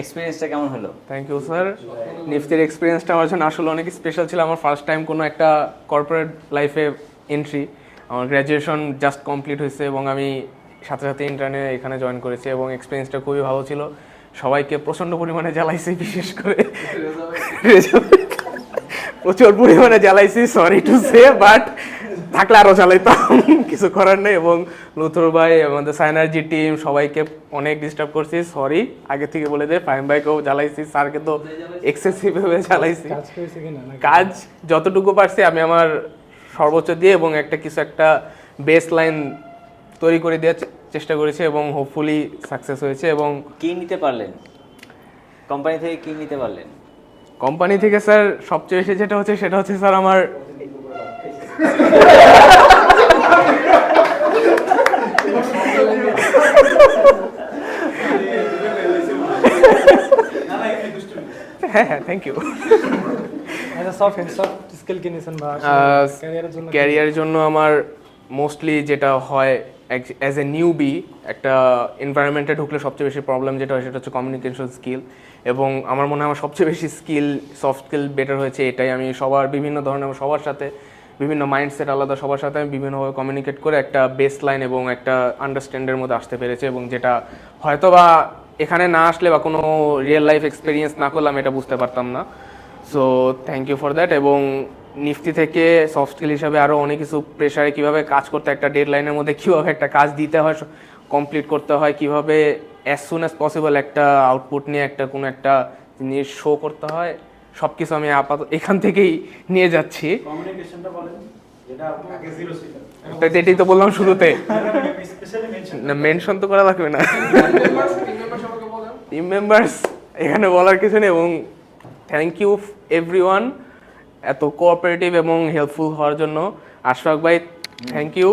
এক্সপিরিয়েন্সটা কেমন হলো? Thank you sir. নিফটির এক্সপিরিয়েন্সটা আমার জন্য আসলে অনেক স্পেশাল ছিল। আমার ফার্স্ট টাইম কোনো একটা কর্পোরেট লাইফে এন্ট্রি। আমার গ্র্যাজুয়েশন জাস্ট কমপ্লিট হয়েছে এবং আমি সাথে সাথে ইন্টার্নে এখানে জয়েন করেছি এবং এক্সপিরিয়েন্সটা খুবই ভালো ছিল। সবাইকে প্রচণ্ড পরিমাণে জ্বালাইছি, বিশেষ করে প্রচুর পরিমাণে জ্বালাইছি, সরি টু সে, বাট থাকলে আরও জ্বালাইতাম, কিছু করার নেই। এবং লুথুর ভাই, আমাদের সাইনার্জি টিম, সবাইকে অনেক ডিস্টার্ব করছি, সরি আগে থেকে বলে দে। ফাহিম ভাইকেও জ্বালাইছি, স্যারকে তো এক্সেসিভভাবে জ্বালাইছি। কাজ যতটুকু পারছি আমি আমার সর্বোচ্চ দিয়ে এবং একটা বেস লাইন তৈরি করে দেওয়ার চেষ্টা করেছি এবং হোপফুলি সাকসেস হয়েছে। এবং কি নিতে পারলেন কোম্পানি থেকে, কি নিতে পারলেন? কোম্পানি থেকে স্যার সবচেয়ে বেশি যেটা হচ্ছে সেটা হচ্ছে স্যার আমার হ্যাঁ হ্যাঁ থ্যাংক ইউ। ক্যারিয়ারের জন্য আমার মোস্টলি যেটা হয় অ্যাজ এ নিউবি একটা এনভায়রনমেন্টে ঢুকলে সবচেয়ে বেশি প্রবলেম যেটা হয় সেটা হচ্ছে কমিউনিকেশন স্কিল। এবং আমার মনে হয় আমার সবচেয়ে বেশি সফট স্কিল বেটার হয়েছে এটাই। আমি বিভিন্ন ধরনের সবার সাথে বিভিন্ন মাইন্ডসেট আলাদা, সবার সাথে আমি বিভিন্নভাবে কমিউনিকেট করে একটা বেস লাইন এবং একটা আন্ডারস্ট্যান্ডের মধ্যে আসতে পেরেছি এবং যেটা হয়তো বা এখানে না আসলে বা কোনো রিয়েল লাইফ এক্সপিরিয়েন্স না করলাম এটা বুঝতে পারতাম না। So thank you for that. এবং নিফটি থেকে সফট স্কিল হিসাবে আরও অনেক কিছু, প্রেশারে কীভাবে কাজ করতে, একটা ডেডলাইনের মধ্যে কীভাবে একটা কাজ দিতে হয়, কমপ্লিট করতে হয়, কীভাবে অ্যাজ সুন অ্যাজ পসিবল একটা আউটপুট নিয়ে কোনো একটা জিনিস শো করতে হয়, সব কিছু আমি আপাতত এখান থেকেই নিয়ে যাচ্ছি। এটাই তো বললাম শুরুতে, না মেনশন তো করা লাগবে না। টিম মেম্বার্স এখানে বলার কিছু নেই। এবং থ্যাংক ইউ এভরিওয়ান এত কোঅপারেটিভ এবং হেল্পফুল হওয়ার জন্য। আশফাক ভাই থ্যাংক ইউ।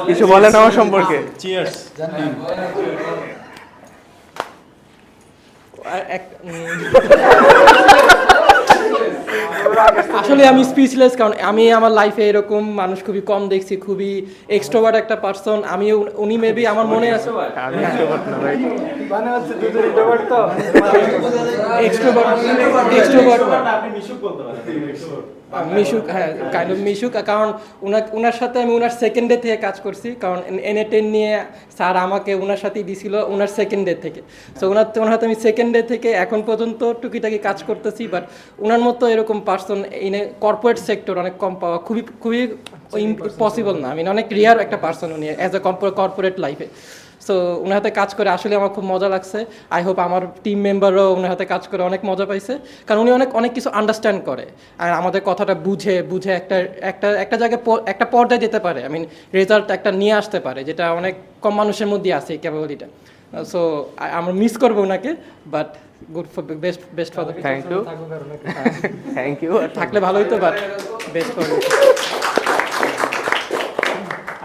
কিছু বলেন আমার সম্পর্কে? চিয়ার্স। আসলে আমি স্পিচলেস, কারণ আমি আমার লাইফে এরকম মানুষ খুবই কম দেখছি, খুবই এক্সট্রোভার্ট একটা পারসন। আমি উনি মেবি আমার মনে আছে মিশুক, হ্যাঁ কাইন্ড অফ মিশুক, কারণ ওনার সাথে আমি ওনার সেকেন্ড ডে থেকে কাজ করছি। কারণ NA10 নিয়ে স্যার আমাকে ওনার সাথেই দিছিল ওনার সেকেন্ড ডে থেকে। সো ওনার হাতে আমি সেকেন্ড ডে থেকে এখন পর্যন্ত টুকিটাকি কাজ করতেছি। বাট ওনার মতো এরকম পার্সন ইন কর্পোরেট সেক্টর অনেক কম পাওয়া খুবই খুবই পসিবল না। অনেক রিয়ার একটা পার্সন উনি অ্যাজ এ কর্পোরেট লাইফে। সো ওনার হাতে কাজ করে আসলে আমার খুব মজা লাগছে। আই হোপ আমার টিম মেম্বাররাও ওনার হাতে কাজ করে অনেক মজা পাইছে, কারণ উনি অনেক কিছু আন্ডারস্ট্যান্ড করে আর আমাদের কথাটা বুঝে একটা জায়গায় একটা পর্যায়ে যেতে পারে। রেজাল্ট একটা নিয়ে আসতে পারে, যেটা অনেক কম মানুষের মধ্যে আছে এই ক্যাপাবিলিটিটা। সো আমরা মিস করবো ওনাকে, but good for best for the thank you. Thank you. থাকলে ভালো হতো, বাট বেস্ট ফর।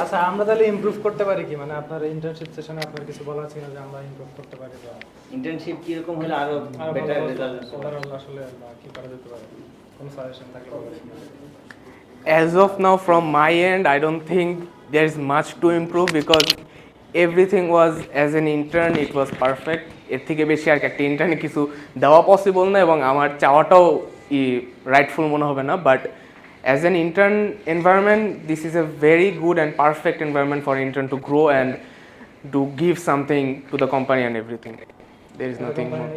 আচ্ছা, আমরা তাহলে ইমপ্রুভ করতে পারি কি? আপনার ইন্টার্নশিপ সেশনে আপনার কিছু বলা ছিল যে আমরা ইমপ্রুভ করতে পারি, বা ইন্টার্নশিপ কি রকম হলে আরো বেটার রেজাল্ট ওভারঅল আসলে কি করা যেতে পারে, কোন সাজেশন থাকলে বলেন। As of now, from my end, I don't think there is much to improve because everything was, as an intern, it was perfect. এর থেকে বেশি আর একটা ইন্টার্নে কিছু দেওয়া পসিবল না এবং আমার চাওয়াটাও রাইটফুল মনে হবে না। But as an intern environment, this is a very good and perfect environment for intern to grow and to give something to the company and everything. There is nothing more.